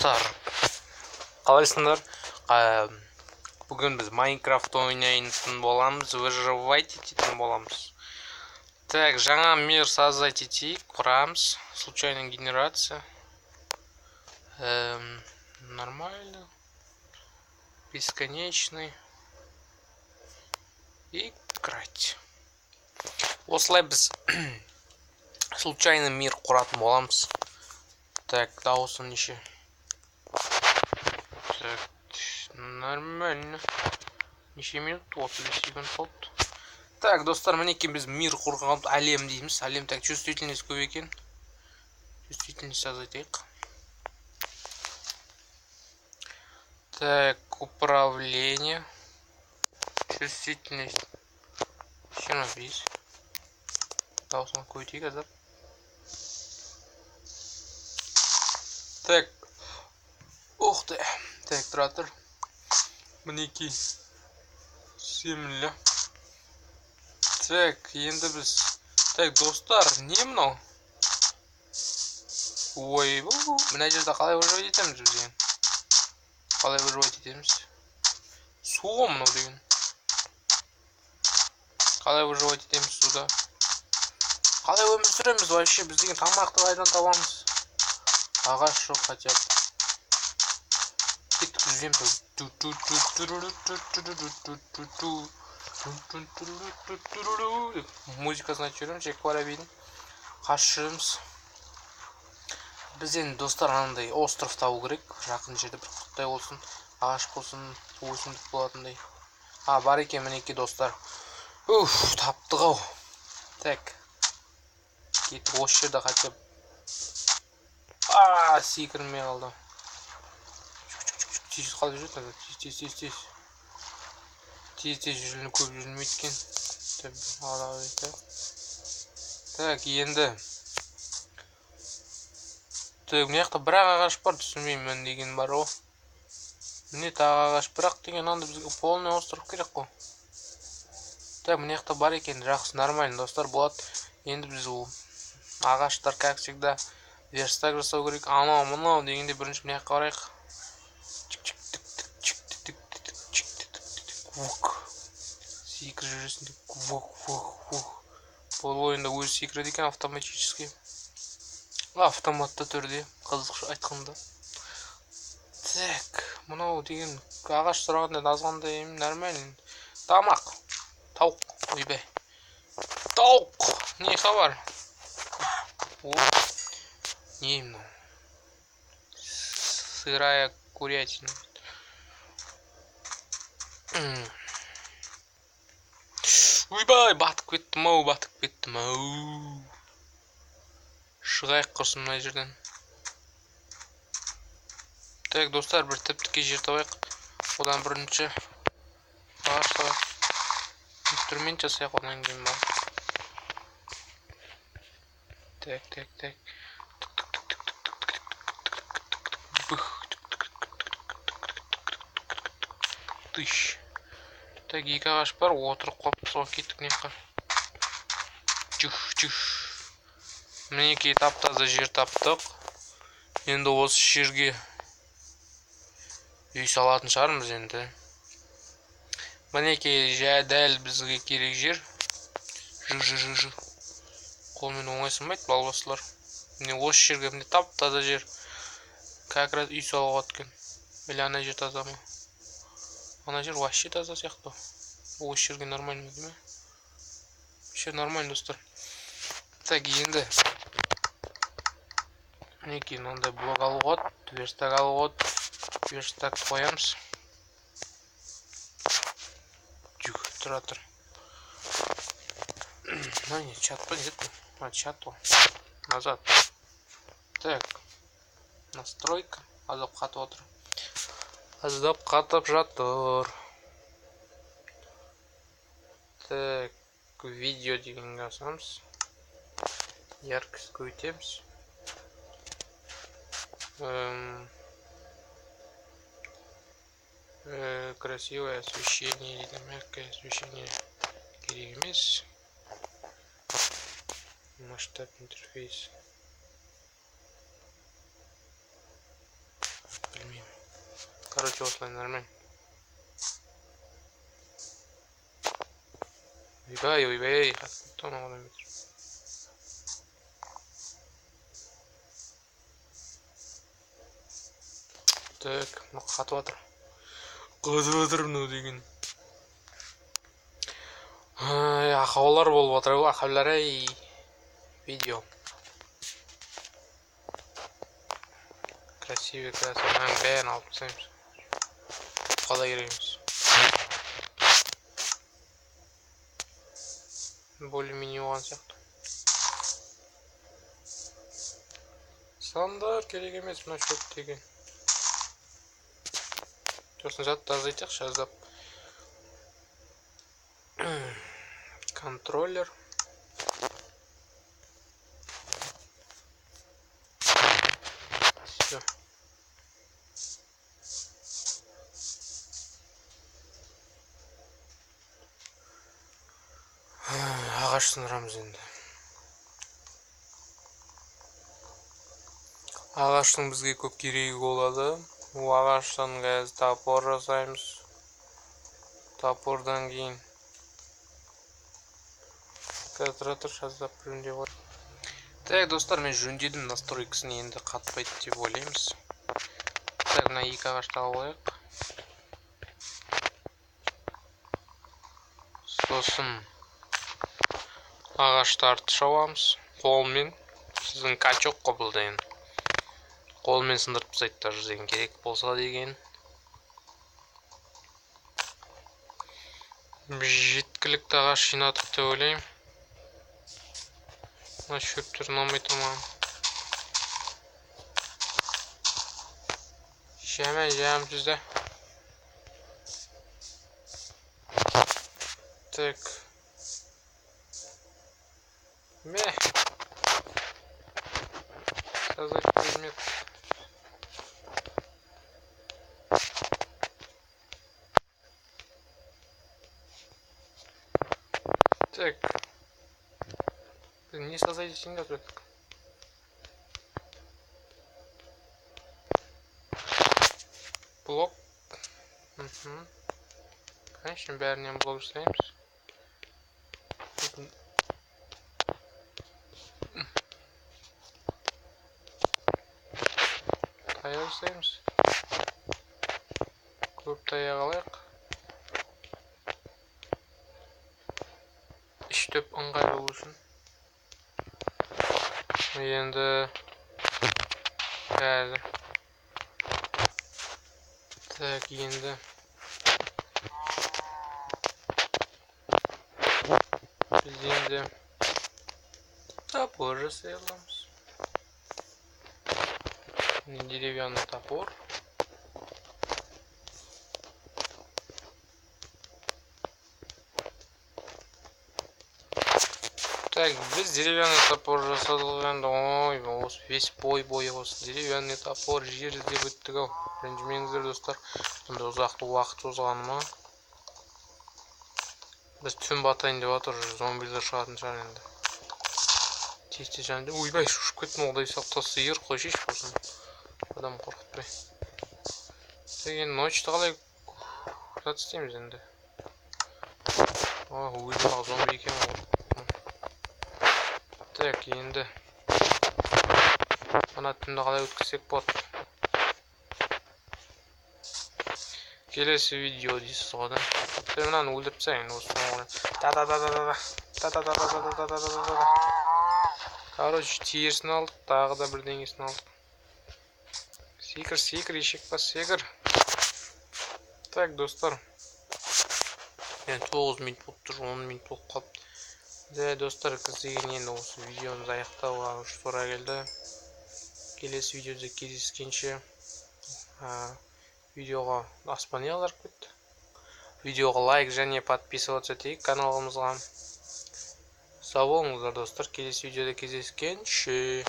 достар, қалайсыңдар? Бүгін біз Майнкрафт ойнайтын боламыз, выживать ететін боламыз. Так, жаңа мир создать етейік, құрамыз. Случайная генерация. Нормально. Бесконечный. И играть. Осылай біз случайный мир құратын боламыз. Так, дауысым неше? Так, нормально. Неше минут? 35 секунд болды. Так, достар, мінекей біз мир құрған әлем дейміз. Әлем, так, чувствительность көп екен. Чувствительность азайтайық. Так, управление. Чувствительность. Еще на бис. Дауысым көйтейік азап. Так. Ух ты. Так, тұратыр. Мінекей. Семілі. Так, енді біз... Так, достар, не мынау? Ой, мына жерде қалай выживать етеміз біз деген? Қалай выживать етеміз? Су ғой мынау деген. Қалай выживать етеміз суда? Қалай өмір сүреміз вообще? Біз деген тамақты қайдан табамыз? Ағаш жоқ хотя бы. Кеттік жүземіз. Музыкасын айтып жүреміз, жек бара бейдің. Қашып жүреміз. Біз енді достар анандай остров табу керек. Жақын жерде бір құттай болсын, ағаш болсын, өсімдік болатындай. Бар екен мінекей достар. Таптық ау. Так. Кеттік осы жерде хотя бы. Секірмей қалды. Тез қалай жүреді? Тез жүрілі көп жүрілмейді екен. Так, енді. Так, мына жақта бірақ ағаш бар, түсінбеймін деген бар ғой. Міне тағы ағаш, бірақ деген анда бізге полный остров керек қой. Так, мына жақта бар екен, жақсы, нормально, достар, болады. Енді біз ол ағаштар, как всегда, верстак жасау керек. Анау, мынау дегенде бірінші мына жаққа барайық. Секір жүресінде. Бұл ойында өзі секіреді екен автоматически. Автоматты түрде, қызықшы айтқанда. Так, мынау деген ағаш сұрағанда азғандай нормально. Тамақ. Тауық. Ойбай. Тауық. Не хабар? Не мынау? Сырая курятина. Ойбай, батып кеттім ау. Шығайық құрсын мына жерден. Так, достар, бір тіп-тіке жер табайық. Одан бірінші ағашқа инструмент жасайық, одан кейін бар. Так. Тыш. Так, екі ағаш бар, отырып қалып, соға кеттік неққа. Чүх. Мінекей тап-таза жер таптық. Енді осы жерге үй салатын шығармыз енді. Мінекей дәл бізге керек жер. Жы. Қолмен оңай сынбайды, балбасылар. Міне осы жерге міне тап-таза жер. Как раз үй салуға өткен. Или ана жер таза ма? Ана жер вообще таза сияқты. Осы жерге нормально деме? Вообще нормально, достар. Так, енді мінекей мынандай блок алуға, верстак алуға, верстак қоямыз. Тұратыр. Не, чат па нет? Чат ол. Назад. Так. Настройка. Аздап қатып жатыр. Так. Видео дегенге асамыз. Яркость көйтеміз. Красивое освещение или мягкое освещение керек емес. Масштаб интерфейс. Короче, осылай нормально. Ойбай, қатты одан бетер. Так, қатып жатыр. Қатып жатыр мынау деген. Ақаулар болып жатыр, ақаулар ай. Видео. Красивый, бәрін алып тастаймыз. Қалай кереміз. Более-менее оған сияқты. Сандар керек емес мына шөп деген. Сосын затты азайтайықшы аздап. Контроллер. Все. Ағаш сындырамыз енді. Ағаштың бізге көп керегі болады. Ол ағаштан қазір топор жасаймыз. Топордан кейін қазір жаздап жөндеп қой. Так, достар, мен жөндедім настройкасын, енді қатпайды деп ойлаймыз. Так, мына екі ағашты алайық. Сосын ағаштарды шауамыз қолмен. Сіздің качок қобылдайын. Қолмен сындырып тастайсыздар деген керек болса деген. Жеткілікті ағаш жинадық деп ойлаймын. Мына шөптер ұнамай тұр маған. Жаман жүзді. Так. Создать предмет. Так. Не создайте сингл. Блок. Конечно, бәрінен блок жасаймыз. Таяқ жасаймыз. Көп таяқ алайық. Үштеп ыңғайлы болсын. Енді қазір. Так, енді біз енді топор жасай аламыз. Деревянный топор. Так, біз деревянный топор жасадық енді. Ой, осы весь бой осы деревянный топор жер іздеп өттік ау. Ренжімеңіздер достар. Мұнда ұзақты уақыт созғаныма. Біз түн батайын деп жатыр, зомбилер шығатын шығар енді. Тез жанды. Ойбай, шошып кеттім, оғдай сақта сиыр қойшеш болсын. Адам қорқытпай. Деген ночты қалай жат істейміз енді. Ойбай, зомби екен ғой. Так, енді ана түнді қалай өткізсек болады. Келесі видео дейсіз ғой да. Мынаны өлдіріп тастайын осы соңғы. Короче, терісін алдық, тағы да бірдеңесін алдық. Секір, ешек па, секір. Так, достар. 9 минут болып тұр, 10 минут болып қалыпты. Достар, кездеген енді осы видеомыз аяқтауға тура келді. Келесі видеода кездескенше видеоға аспан ағарып кетті. Видеоға лайк және подписываться етейік каналымызға. Сау болыңыздар достар, келесі видеода кездескенше.